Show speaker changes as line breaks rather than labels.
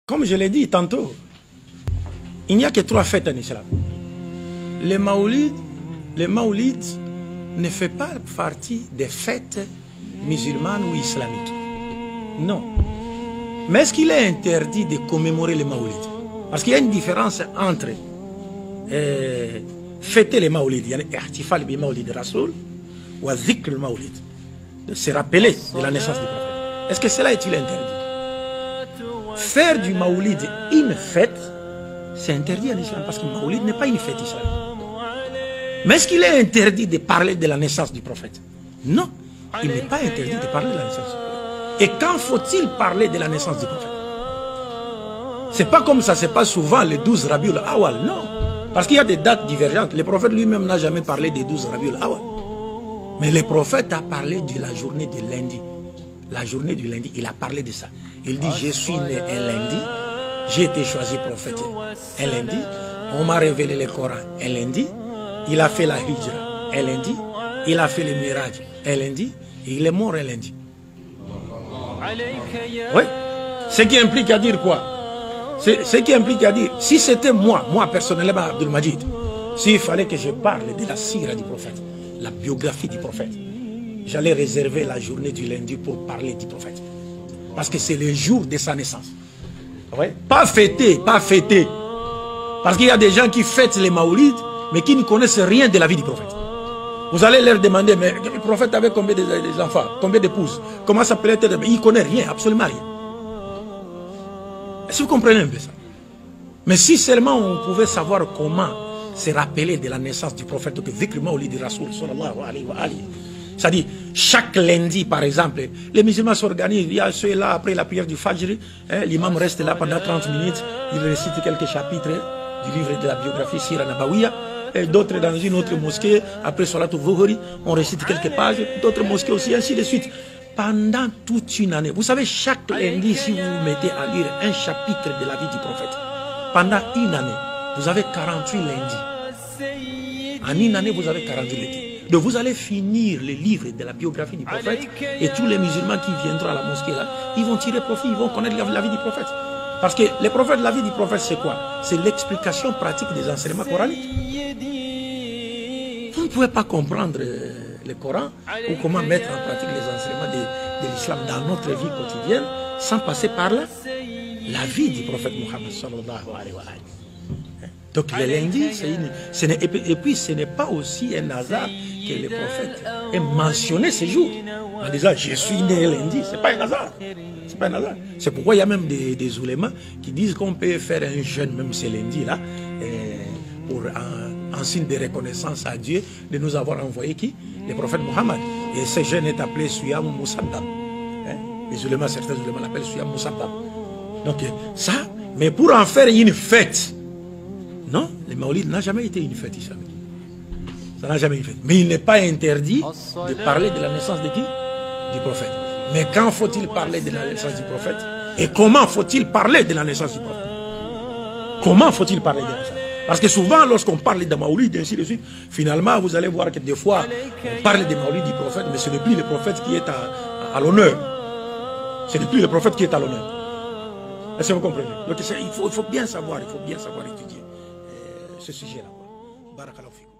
Comme je l'ai dit tantôt, il n'y a que 3 fêtes en islam. Le Maoulid ne fait pas partie des fêtes musulmanes ou islamiques. Non. Mais est-ce qu'il est interdit de commémorer le Maoulid? Parce qu'il y a une différence entre fêter le Maoulid, il y a l'ihtifal bi Maoulid Rasoul ou dhikr le Maoulid, de se rappeler de la naissance du prophète. Est-ce que cela est-il interdit? Faire du Maoulid une fête, c'est interdit en islam parce que le Maoulid n'est pas une fête islamique. Mais est-ce qu'il est interdit de parler de la naissance du prophète? Non, il n'est pas interdit de parler de la naissance du prophète. Et quand faut-il parler de la naissance du prophète? C'est pas comme ça se passe souvent le 12 Rabiul Awal, non. Parce qu'il y a des dates divergentes. Le prophète lui-même n'a jamais parlé des 12 Rabiul Awal. Mais le prophète a parlé de la journée de lundi. La journée du lundi, il a parlé de ça. Il dit, je suis né un lundi, j'ai été choisi prophète un lundi, on m'a révélé le Coran un lundi, il a fait la hijra un lundi, il a fait le miraj un lundi, et il est mort un lundi. Oui. Ce qui implique à dire quoi? Ce qui implique à dire, si c'était moi personnellement, Abdul Majid, s'il fallait que je parle de la sira du prophète, la biographie du prophète, j'allais réserver la journée du lundi pour parler du prophète. Parce que c'est le jour de sa naissance. Ouais. Pas fêter, pas fêter. Parce qu'il y a des gens qui fêtent les Maoulides, mais qui ne connaissent rien de la vie du prophète. Vous allez leur demander, mais le prophète avait combien d'enfants, combien d'épouses, comment ça peut être? Il ne connaît rien, absolument rien. Est-ce que vous comprenez un peu ça? Mais si seulement on pouvait savoir comment se rappeler de la naissance du prophète, que Dhikr Maoulid Rasoul sallallahu alayhi wa alihi. C'est-à-dire, chaque lundi, par exemple, les musulmans s'organisent, il y a ceux-là, après la prière du Fajr, l'imam reste là pendant 30 minutes, il récite quelques chapitres du livre de la biographie Sira Nabawiya, et d'autres dans une autre mosquée, après Salat al-Dhuhri, on récite quelques pages, d'autres mosquées aussi, ainsi de suite. Pendant toute une année, vous savez, chaque lundi, si vous vous mettez à lire un chapitre de la vie du prophète, pendant une année, vous avez 48 lundis. En une année, vous avez 48 lundis. Donc vous allez finir le livre de la biographie du prophète et tous les musulmans qui viendront à la mosquée là, ils vont tirer profit, ils vont connaître la vie du prophète. Parce que le prophète, la vie du prophète, c'est quoi? C'est l'explication pratique des enseignements coraniques. Vous ne pouvez pas comprendre le Coran ou comment mettre en pratique les enseignements de l'islam dans notre vie quotidienne sans passer par là la vie du prophète Mohammed sallallahu alayhi wa sallam. Donc le lundi, et puis ce n'est pas aussi un hasard que le prophète ait mentionné ce jour en disant je suis né lundi. C'est pas un hasard. C'est pas un hasard. C'est pourquoi il y a même des oulémas qui disent qu'on peut faire un jeûne même ce lundi là pour en signe de reconnaissance à Dieu de nous avoir envoyé qui? Le prophète Mohammed. Et ce jeûne est appelé Suyam Musaddam. Les oulémas, certains oulémas l'appellent Suyam Musaddam. Donc ça, mais pour en faire une fête. Non, le Maoulid n'a jamais été une fête islamique. Ça n'a jamais été une fête. Mais il n'est pas interdit de parler de la naissance de qui? Du prophète. Mais quand faut-il parler de la naissance du prophète? Et comment faut-il parler de la naissance du prophète? Comment faut-il parler de ça? Parce que souvent, lorsqu'on parle de Maoulid, et ainsi de suite, finalement, vous allez voir que des fois, on parle de Maoulid du prophète, mais ce n'est plus le prophète qui est à l'honneur. Ce n'est plus le prophète qui est à l'honneur. Est-ce que vous comprenez? Donc il faut bien savoir étudier ce sujet-là. Barakallahu fikum.